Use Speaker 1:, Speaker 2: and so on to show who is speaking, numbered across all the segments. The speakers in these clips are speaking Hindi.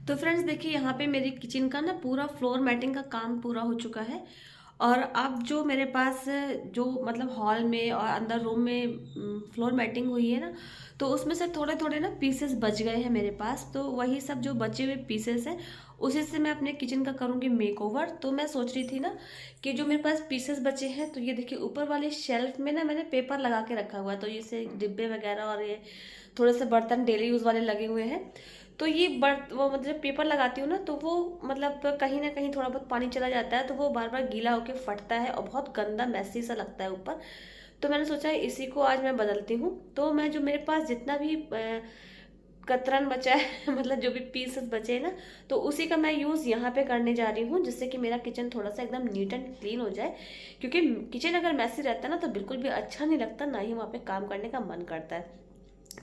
Speaker 1: तो फ्रेंड्स देखिए, यहाँ पे मेरी किचन का ना पूरा फ्लोर मैटिंग का काम पूरा हो चुका है। और अब जो मेरे पास जो मतलब हॉल में और अंदर रूम में फ्लोर मैटिंग हुई है ना, तो उसमें से थोड़े थोड़े ना पीसेस बच गए हैं मेरे पास। तो वही सब जो बचे हुए पीसेस हैं उसी से मैं अपने किचन का करूँगी मेकओवर। तो मैं सोच रही थी ना कि जो मेरे पास पीसेस बचे हैं, तो ये देखिए ऊपर वाले शेल्फ में ना मैंने पेपर लगा के रखा हुआ है। तो ये डिब्बे वगैरह और ये थोड़े से बर्तन डेली यूज़ वाले लगे हुए हैं। तो ये बर्त वो मतलब पेपर लगाती हूँ ना, तो वो मतलब कहीं ना कहीं थोड़ा बहुत पानी चला जाता है, तो वो बार बार गीला होके फटता है और बहुत गंदा मैसी सा लगता है ऊपर। तो मैंने सोचा इसी को आज मैं बदलती हूँ। तो मैं जो मेरे पास जितना भी कतरन बचा है मतलब जो भी पीसेस बचे हैं ना, तो उसी का मैं यूज़ यहाँ पे करने जा रही हूँ, जिससे कि मेरा किचन थोड़ा सा एकदम नीट एंड क्लीन हो जाए। क्योंकि किचन अगर मैसी रहता है ना, तो बिल्कुल भी अच्छा नहीं लगता, ना ही वहाँ पे काम करने का मन करता है।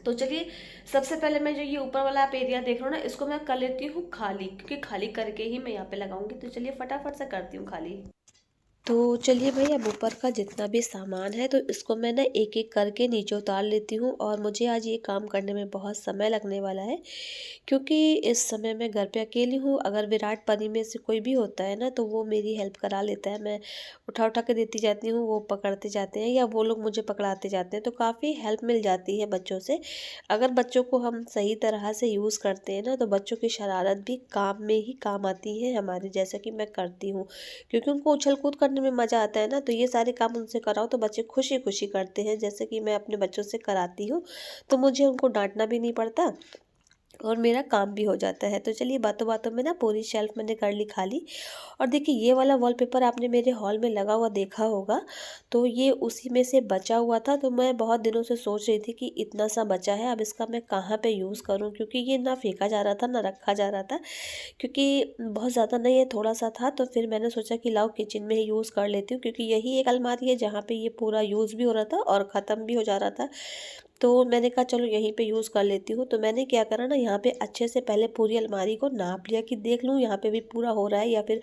Speaker 1: तो चलिए, सबसे पहले मैं जो ये ऊपर वाला आप एरिया देख रहे हो ना, इसको मैं कर लेती हूँ खाली, क्योंकि खाली करके ही मैं यहाँ पे लगाऊंगी। तो चलिए फटाफट से करती हूँ खाली। तो चलिए भाई, अब ऊपर का जितना भी सामान है तो इसको मैं ना एक एक करके नीचे उतार लेती हूँ। और मुझे आज ये काम करने में बहुत समय लगने वाला है, क्योंकि इस समय मैं घर पे अकेली हूँ। अगर विराट परी में से कोई भी होता है ना, तो वो मेरी हेल्प करा लेता है। मैं उठा उठा के देती जाती हूँ, वो पकड़ते जाते हैं या वो लोग मुझे पकड़ाते जाते हैं, तो काफ़ी हेल्प मिल जाती है बच्चों से। अगर बच्चों को हम सही तरह से यूज़ करते हैं ना, तो बच्चों की शरारत भी काम में ही काम आती है हमारी, जैसा कि मैं करती हूँ। क्योंकि उनको उछल कूद करने में मज़ा आता है ना, तो ये सारे काम उनसे कराओ तो बच्चे खुशी खुशी करते हैं, जैसे कि मैं अपने बच्चों से कराती हूँ। तो मुझे उनको डांटना भी नहीं पड़ता और मेरा काम भी हो जाता है। तो चलिए, बातों बातों में ना पूरी शेल्फ मैंने कर ली खाली। और देखिए, ये वाला वॉलपेपर आपने मेरे हॉल में लगा हुआ देखा होगा, तो ये उसी में से बचा हुआ था। तो मैं बहुत दिनों से सोच रही थी कि इतना सा बचा है, अब इसका मैं कहाँ पे यूज़ करूँ, क्योंकि ये ना फेंका जा रहा था ना रखा जा रहा था। क्योंकि बहुत ज़्यादा नहीं है, थोड़ा सा था। तो फिर मैंने सोचा कि लाओ किचन में ही यूज़ कर लेती हूँ, क्योंकि यही एक अलमारी है जहाँ पे ये पूरा यूज़ भी हो रहा था और ख़त्म भी हो जा रहा था। तो मैंने कहा चलो यहीं पे यूज़ कर लेती हूँ। तो मैंने क्या करा ना, यहाँ पे अच्छे से पहले पूरी अलमारी को नाप लिया कि देख लूँ यहाँ पे भी पूरा हो रहा है या फिर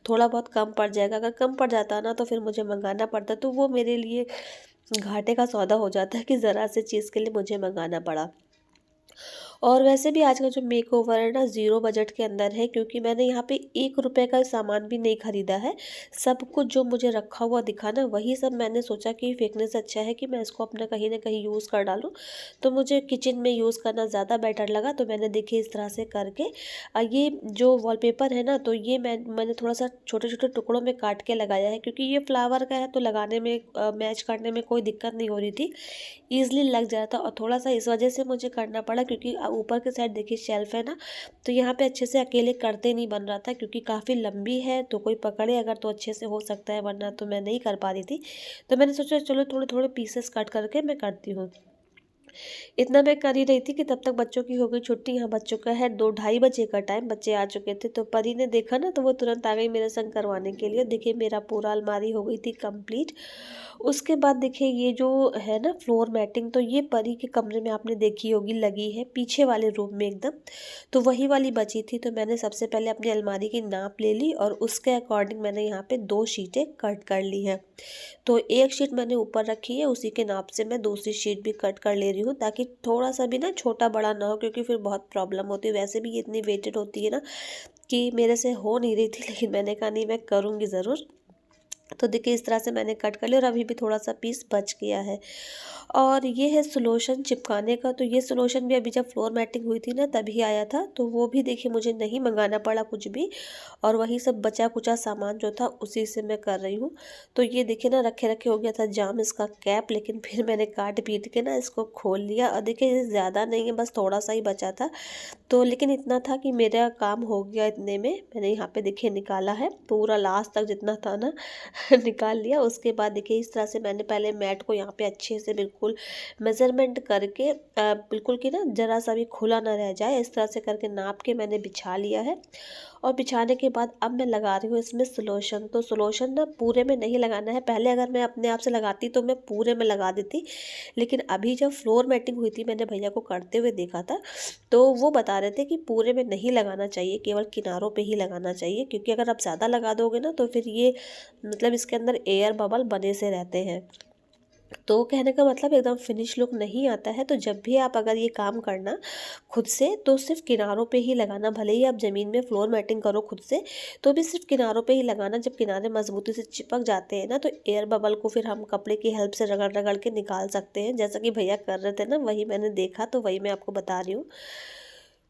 Speaker 1: थोड़ा बहुत कम पड़ जाएगा। अगर कम पड़ जाता ना, तो फिर मुझे मंगाना पड़ता, तो वो मेरे लिए घाटे का सौदा हो जाता है कि ज़रा से चीज़ के लिए मुझे मंगाना पड़ा। और वैसे भी आज का जो मेकओवर है ना, ज़ीरो बजट के अंदर है, क्योंकि मैंने यहाँ पे 1 रुपए का सामान भी नहीं खरीदा है। सब कुछ जो मुझे रखा हुआ दिखा ना, वही सब मैंने सोचा कि फेंकने से अच्छा है कि मैं इसको अपना कहीं न कहीं यूज़ कर डालूँ। तो मुझे किचन में यूज़ करना ज़्यादा बेटर लगा। तो मैंने देखिए इस तरह से करके ये जो वॉलपेपर है ना, तो ये मैंने थोड़ा-सा छोटे-छोटे टुकड़ों में काट के लगाया है, क्योंकि ये फ्लावर का है तो लगाने में मैच करने में कोई दिक्कत नहीं हो रही थी। ईज़िली लग जाता, और थोड़ा-सा इस वजह से मुझे करना पड़ा, क्योंकि ऊपर के साइड देखिए शेल्फ़ है ना, तो यहाँ पे अच्छे से अकेले करते नहीं बन रहा था, क्योंकि काफ़ी लंबी है, तो कोई पकड़े अगर तो अच्छे से हो सकता है, वरना तो मैं नहीं कर पा रही थी। तो मैंने सोचा चलो थोड़े-थोड़े पीसेस कट करके मैं करती हूँ। इतना मैं कर ही रही थी कि तब तक बच्चों की हो गई छुट्टी। यहाँ बच्चों का है 2 ढाई बजे का टाइम, बच्चे आ चुके थे। तो परी ने देखा ना, तो वो तुरंत आ गई मेरे संग करवाने के लिए। देखिए मेरा पूरा अलमारी हो गई थी कंप्लीट। उसके बाद देखिए ये जो है ना फ्लोर मैटिंग, तो ये परी के कमरे में आपने देखी होगी लगी है, पीछे वाले रूम में एकदम। तो वही वाली बची थी। तो मैंने सबसे पहले अपनी अलमारी की नाप ले ली और उसके अकॉर्डिंग मैंने यहाँ पे 2 शीटें कट कर ली हैं। तो एक शीट मैंने ऊपर रखी है, उसी के नाप से मैं दूसरी शीट भी कट कर ले रही हूँ, ताकि थोड़ा सा भी ना छोटा बड़ा ना हो, क्योंकि फिर बहुत प्रॉब्लम होती है। वैसे भी ये इतनी वेटेड होती है ना कि मेरे से हो नहीं रही थी, लेकिन मैंने कहा नहीं, मैं करूँगी ज़रूर। तो देखिए इस तरह से मैंने कट कर लिया और अभी भी थोड़ा सा पीस बच गया है। और ये है सॉल्यूशन चिपकाने का। तो ये सॉल्यूशन भी अभी जब फ्लोर मैटिंग हुई थी ना, तभी आया था। तो वो भी देखिए मुझे नहीं मंगाना पड़ा कुछ भी, और वही सब बचा कुचा सामान जो था उसी से मैं कर रही हूँ। तो ये देखिए ना, रखे रखे हो गया था जाम इसका कैप, लेकिन फिर मैंने काट पीट के ना इसको खोल लिया। और देखिए ये ज़्यादा नहीं है, बस थोड़ा सा ही बचा था। तो लेकिन इतना था कि मेरा काम हो गया इतने में। मैंने यहाँ पे देखिए निकाला है पूरा लास्ट तक जितना था ना निकाल लिया। उसके बाद देखिए इस तरह से मैंने पहले मैट को यहाँ पे अच्छे से बिल्कुल मेज़रमेंट करके बिल्कुल कि ना ज़रा सा भी खुला ना रह जाए, इस तरह से करके नाप के मैंने बिछा लिया है। और बिछाने के बाद अब मैं लगा रही हूँ इसमें सॉल्यूशन। तो सॉल्यूशन ना पूरे में नहीं लगाना है। पहले अगर मैं अपने आप से लगाती तो मैं पूरे में लगा देती, लेकिन अभी जब फ्लोर मैटिंग हुई थी, मैंने भैया को करते हुए देखा था, तो वो बता रहे थे कि पूरे में नहीं लगाना चाहिए, केवल किनारों पे ही लगाना चाहिए। क्योंकि अगर आप ज़्यादा लगा दोगे ना, तो फिर ये मतलब इसके अंदर एयर बबल बने से रहते हैं।
Speaker 2: तो कहने का मतलब एकदम फिनिश लुक नहीं आता है। तो जब भी आप अगर ये काम करना खुद से, तो सिर्फ किनारों पे ही लगाना। भले ही आप ज़मीन में फ्लोर मैटिंग करो खुद से, तो भी सिर्फ किनारों पे ही लगाना। जब किनारे मजबूती से चिपक जाते हैं ना, तो एयर बबल को फिर हम कपड़े की हेल्प से रगड़ रगड़ के निकाल सकते हैं। जैसा कि भैया कर रहे थे ना, वही मैंने देखा, तो वही मैं आपको बता रही हूँ।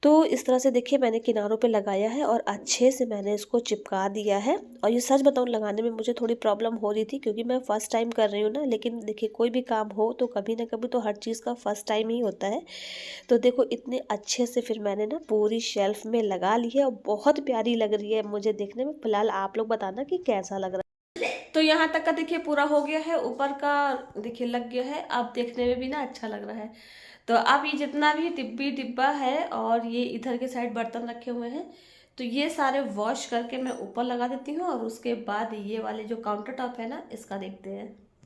Speaker 2: तो इस तरह से देखिए मैंने किनारों पे लगाया है और अच्छे से मैंने इसको चिपका दिया है। और ये सच बताऊँ, लगाने में मुझे थोड़ी प्रॉब्लम हो रही थी, क्योंकि मैं फ़र्स्ट टाइम कर रही हूँ ना। लेकिन देखिए, कोई भी काम हो तो कभी ना कभी तो हर चीज़ का फ़र्स्ट टाइम ही होता है। तो देखो, इतने अच्छे से फिर मैंने ना पूरी शेल्फ में लगा ली है, और बहुत प्यारी लग रही है मुझे देखने में। फिलहाल आप लोग बताना कि कैसा लग रहा है।
Speaker 1: तो यहाँ तक का देखिए पूरा हो गया है, ऊपर का देखिए लग गया है, अब देखने में भी ना अच्छा लग रहा है। तो अब ये जितना भी डिब्बा है और ये इधर के साइड बर्तन रखे हुए हैं, तो ये सारे वॉश करके मैं ऊपर लगा देती हूँ, और उसके बाद ये वाले जो काउंटर टॉप है ना, इसका देखते हैं।